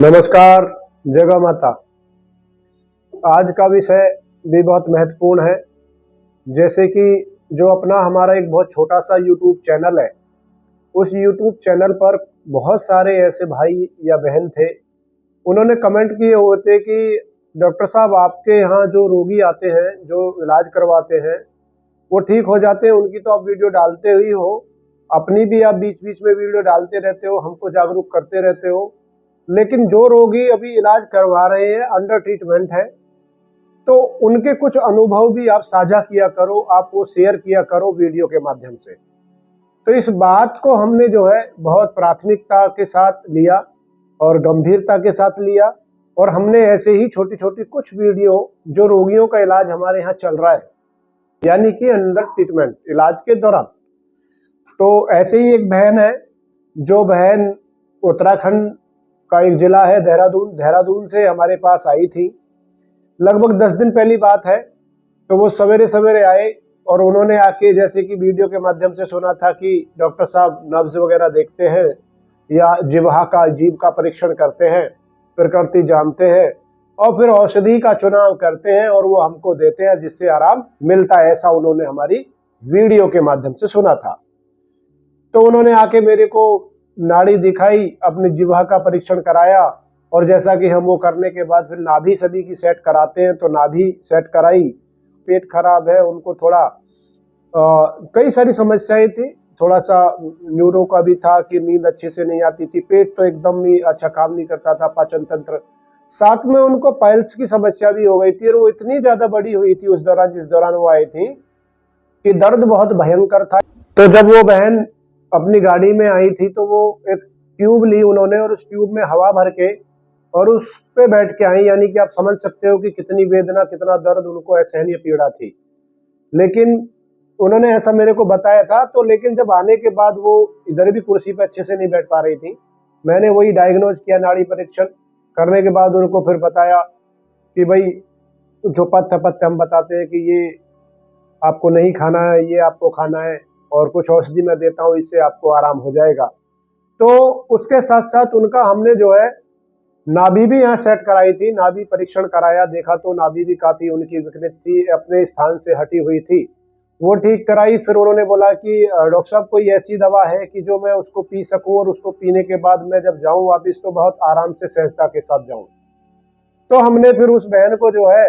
नमस्कार। जय माता। आज का विषय भी बहुत महत्वपूर्ण है। जैसे कि जो अपना हमारा एक बहुत छोटा सा यूट्यूब चैनल है, उस यूट्यूब चैनल पर बहुत सारे ऐसे भाई या बहन थे, उन्होंने कमेंट किए हुए थे कि डॉक्टर साहब आपके यहाँ जो रोगी आते हैं, जो इलाज करवाते हैं, वो ठीक हो जाते हैं, उनकी तो आप वीडियो डालते ही हो, अपनी भी आप बीच बीच में वीडियो डालते रहते हो, हमको जागरूक करते रहते हो, लेकिन जो रोगी अभी इलाज करवा रहे हैं, अंडर ट्रीटमेंट है, तो उनके कुछ अनुभव भी आप साझा किया करो, आप वो शेयर किया करो वीडियो के माध्यम से। तो इस बात को हमने जो है बहुत प्राथमिकता के साथ लिया और गंभीरता के साथ लिया, और हमने ऐसे ही छोटी छोटी कुछ वीडियो जो रोगियों का इलाज हमारे यहाँ चल रहा है, यानी कि अंडर ट्रीटमेंट इलाज के दौरान, तो ऐसे ही एक बहन है, जो बहन उत्तराखंड का एक जिला है देहरादून से हमारे पास आई थी। लगभग 10 दिन पहली बात है। तो वो सवेरे सवेरे आए और उन्होंने आके, जैसे कि वीडियो के माध्यम से सुना था कि डॉक्टर साहब नब्ज वगैरह देखते हैं या जीभ का परीक्षण करते हैं, प्रकृति जानते हैं और फिर औषधि का चुनाव करते हैं और वो हमको देते हैं जिससे आराम मिलता है, ऐसा उन्होंने हमारी वीडियो के माध्यम से सुना था। तो उन्होंने आके मेरे को नाड़ी दिखाई, अपनी जिह्वा का परीक्षण कराया, और जैसा कि हम वो करने के बाद फिर नाभि सभी की सेट कराते हैं, तो नाभि सेट कराई। पेट खराब है, उनको थोड़ा कई सारी समस्याएं थी, थोड़ा सा न्यूरो का भी था कि नींद अच्छे से नहीं आती थी, पेट तो एकदम ही अच्छा काम नहीं करता था, पाचन तंत्र, साथ में उनको पाइल्स की समस्या भी हो गई थी, और वो इतनी ज्यादा बड़ी हुई थी उस दौरान, जिस दौरान वो आई थी, कि दर्द बहुत भयंकर था। तो जब वो बहन अपनी गाड़ी में आई थी, तो वो एक ट्यूब ली उन्होंने, और उस ट्यूब में हवा भर के और उस पे बैठ के आई, यानी कि आप समझ सकते हो कि कितनी वेदना, कितना दर्द उनको असहनीय पीड़ा थी। लेकिन उन्होंने ऐसा मेरे को बताया था। तो लेकिन जब आने के बाद वो इधर भी कुर्सी पे अच्छे से नहीं बैठ पा रही थी, मैंने वही डायग्नोज किया, नाड़ी परीक्षण करने के बाद उनको फिर बताया कि भाई जो पथ्य हम बताते हैं कि ये आपको नहीं खाना है, ये आपको खाना है, और कुछ औषधि मैं देता हूँ, इससे आपको आराम हो जाएगा। तो उसके साथ साथ उनका हमने जो है नाभि भी यहाँ सेट कराई थी, नाभि परीक्षण कराया, देखा तो नाभि भी काफी उनकी विकृत थी, अपने स्थान से हटी हुई थी, वो ठीक कराई। फिर उन्होंने बोला कि डॉक्टर साहब कोई ऐसी दवा है कि जो मैं उसको पी सकूं, और उसको पीने के बाद मैं जब जाऊं वापिस तो बहुत आराम से सहजता के साथ जाऊं। तो हमने फिर उस बहन को जो है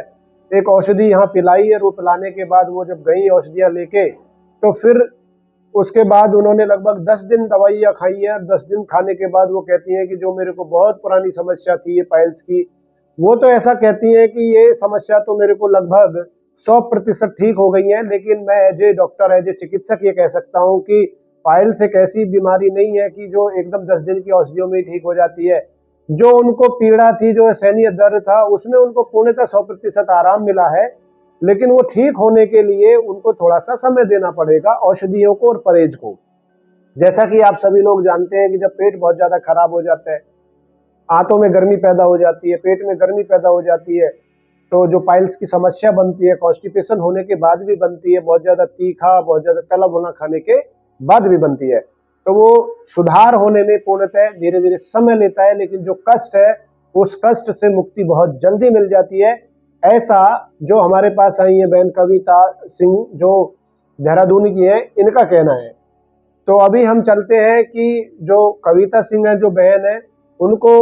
एक औषधि यहाँ पिलाई है, वो पिलाने के बाद वो जब गई औषधियाँ लेके, तो फिर उसके बाद उन्होंने लगभग 10 दिन दवाइयाँ खाई है, और 10 दिन खाने के बाद वो कहती हैं कि जो मेरे को बहुत पुरानी समस्या थी ये पाइल्स की, वो तो ऐसा कहती हैं कि ये समस्या तो मेरे को लगभग 100% ठीक हो गई है, लेकिन मैं as a doctor, as a चिकित्सक ये कह सकता हूँ कि पाइल्स एक ऐसी बीमारी नहीं है कि जो एकदम 10 दिन की औषधियों में ठीक हो जाती है। जो उनको पीड़ा थी, जो असहनीय दर्द था, उसमें उनको पूर्णतः 100% आराम मिला है, लेकिन वो ठीक होने के लिए उनको थोड़ा सा समय देना पड़ेगा, औषधियों को और परहेज को। जैसा कि आप सभी लोग जानते हैं कि जब पेट बहुत ज्यादा खराब हो जाता है, आंतों में गर्मी पैदा हो जाती है, पेट में गर्मी पैदा हो जाती है, तो जो पाइल्स की समस्या बनती है, कॉन्स्टिपेशन होने के बाद भी बनती है, बहुत ज्यादा तीखा, बहुत ज्यादा तला भुना खाने के बाद भी बनती है, तो वो सुधार होने में पूर्णतः धीरे धीरे समय लेता है, लेकिन जो कष्ट है उस कष्ट से मुक्ति बहुत जल्दी मिल जाती है। ऐसा जो हमारे पास आई है बहन कविता सिंह, जो देहरादून की है, इनका कहना है। तो अभी हम चलते हैं कि जो कविता सिंह है, जो बहन है, उनको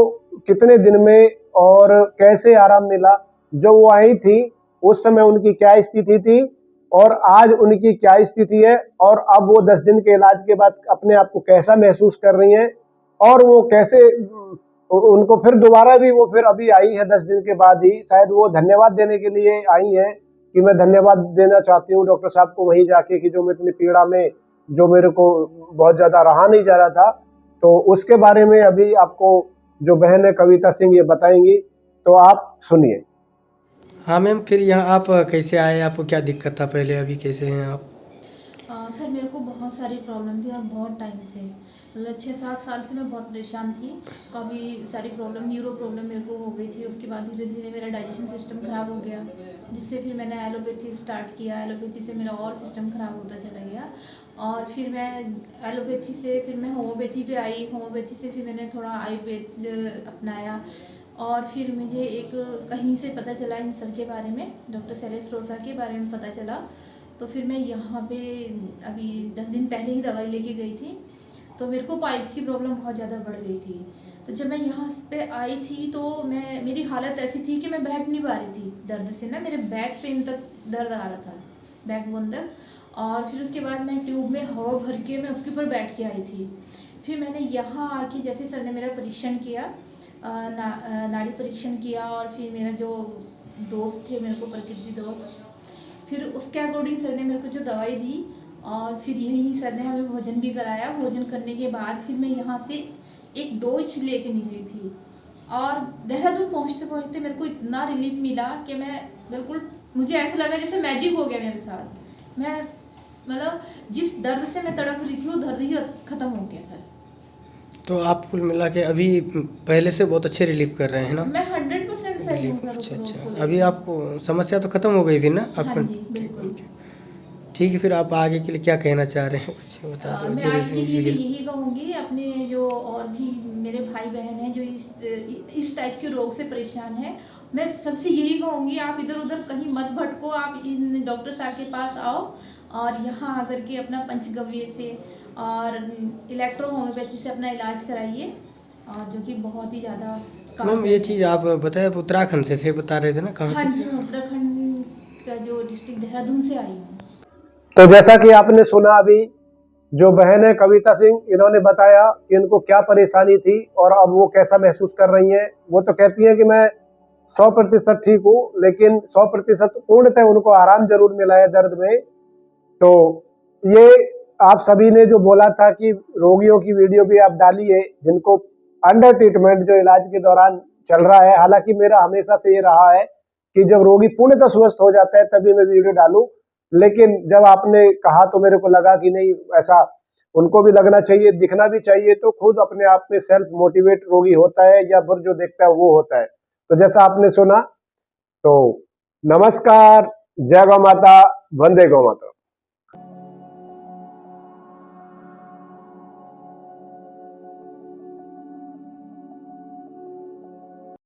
कितने दिन में और कैसे आराम मिला, जो वो आई थी उस समय उनकी क्या स्थिति थी और आज उनकी क्या स्थिति है, और अब वो 10 दिन के इलाज के बाद अपने आप को कैसा महसूस कर रही हैं, और वो कैसे उनको फिर दोबारा भी वो फिर अभी आई है 10 दिन के बाद ही, शायद वो धन्यवाद देने के लिए आई है कि मैं धन्यवाद देना चाहती हूँ डॉक्टर साहब को वहीं जाके कि जो मैं इतनी पीड़ा में, जो मेरे को बहुत ज्यादा रहा नहीं जा रहा था। तो उसके बारे में अभी आपको जो बहन है कविता सिंह ये बताएंगी, तो आप सुनिए। हाँ मैम, फिर यहाँ आप कैसे आए, आपको क्या दिक्कत था पहले, अभी कैसे हैं आप? सर मेरे को बहुत सारी प्रॉब्लम थी और बहुत टाइम से मतलब 6-7 साल से मैं बहुत परेशान थी। काफ़ी सारी प्रॉब्लम, न्यूरो प्रॉब्लम मेरे को हो गई थी। उसके बाद धीरे धीरे मेरा डाइजेशन सिस्टम ख़राब हो गया, जिससे फिर मैंने एलोपैथी स्टार्ट किया। एलोपैथी से मेरा और सिस्टम ख़राब होता चला गया, और फिर मैं एलोपैथी से फिर मैं होम्योपैथी पे आई। होम्योपैथी से फिर मैंने थोड़ा आयुर्वेद अपनाया, और फिर मुझे एक कहीं से पता चला इन सब के बारे में, डॉक्टर शैलेश रोसा के बारे में पता चला। तो फिर मैं यहाँ पे अभी 10 दिन पहले ही दवाई लेके गई थी। तो मेरे को पाइल्स की प्रॉब्लम बहुत ज़्यादा बढ़ गई थी। तो जब मैं यहाँ पे आई थी तो मेरी हालत ऐसी थी कि मैं बैठ नहीं पा रही थी दर्द से ना। मेरे बैक पेन तक दर्द आ रहा था, बैक बोन तक। और फिर उसके बाद मैं ट्यूब में हवा भर के मैं उसके ऊपर बैठ के आई थी। फिर मैंने यहाँ आके जैसे सर ने मेरा परीक्षण किया, नाड़ी परीक्षण किया, और फिर मेरा जो दोस्त थे मेरे को, प्रकृति दोस्त, फिर उसके अकॉर्डिंग सर ने मेरे को जो दवाई दी, और फिर यही सर ने हमें भोजन भी कराया। भोजन करने के बाद फिर मैं यहाँ से एक डोज लेके निकली थी, और देहरादून पहुँचते पहुँचते मेरे को इतना रिलीफ मिला कि मैं बिल्कुल, मुझे ऐसा लगा जैसे मैजिक हो गया मेरे साथ। मैं मतलब जिस दर्द से मैं तड़प रही थी वो दर्द ही ख़त्म हो गया सर। तो आप कुल मिला के अभी पहले से बहुत अच्छे रिलीफ कर रहे हैं ना? मैं 100% सही हूँ सर। अच्छा उस रोग को अच्छा, अभी लेके। आपको समस्या तो ख़त्म हो गई फिर ना हाँ आपका? जी, बिल्कुल। ठीक है, फिर आप आगे के लिए क्या कहना चाह रहे हैं, कुछ बता दो मैं आगे के लिए भी यही कहूँगी, अपने जो और भी मेरे भाई बहन हैं जो इस टाइप के रोग से परेशान हैं, मैं सबसे यही कहूँगी, आप इधर उधर कहीं मत भटको। आप इन डॉक्टर साहब के पास आओ, और यहाँ आकर के अपना पंचगव्य से और इलेक्ट्रो होम्योपैथी से अपना इलाज कराइए, और जो कि बहुत ही ज़्यादा मैम कारगर ये है। चीज़ आप बताए, आप उत्तराखंड से थे, बता रहे थे ना, कहाँ हाँ से? जी, मैं उत्तराखंड का जो डिस्ट्रिक्ट देहरादून से आई हूँ। तो जैसा कि आपने सुना अभी, जो बहन है कविता सिंह, इन्होंने बताया कि इनको क्या परेशानी थी और अब वो कैसा महसूस कर रही हैं। वो तो कहती हैं कि मैं 100% ठीक हूँ, लेकिन 100% पूर्णतः उनको आराम जरूर मिला है दर्द में। तो ये आप सभी ने जो बोला था कि रोगियों की वीडियो भी आप डालिए जिनको अंडर ट्रीटमेंट, जो इलाज के दौरान चल रहा है। हालांकि मेरा हमेशा से ये रहा है कि जब रोगी पूर्णतः स्वस्थ हो जाता है तभी मैं वीडियो डालूं, लेकिन जब आपने कहा तो मेरे को लगा कि नहीं, ऐसा उनको भी लगना चाहिए, दिखना भी चाहिए। तो खुद अपने आप में सेल्फ मोटिवेट रोगी होता है, या फिर जो देखता है वो होता है। तो जैसा आपने सुना, तो नमस्कार, जय गौ माता, वंदे गौ माता।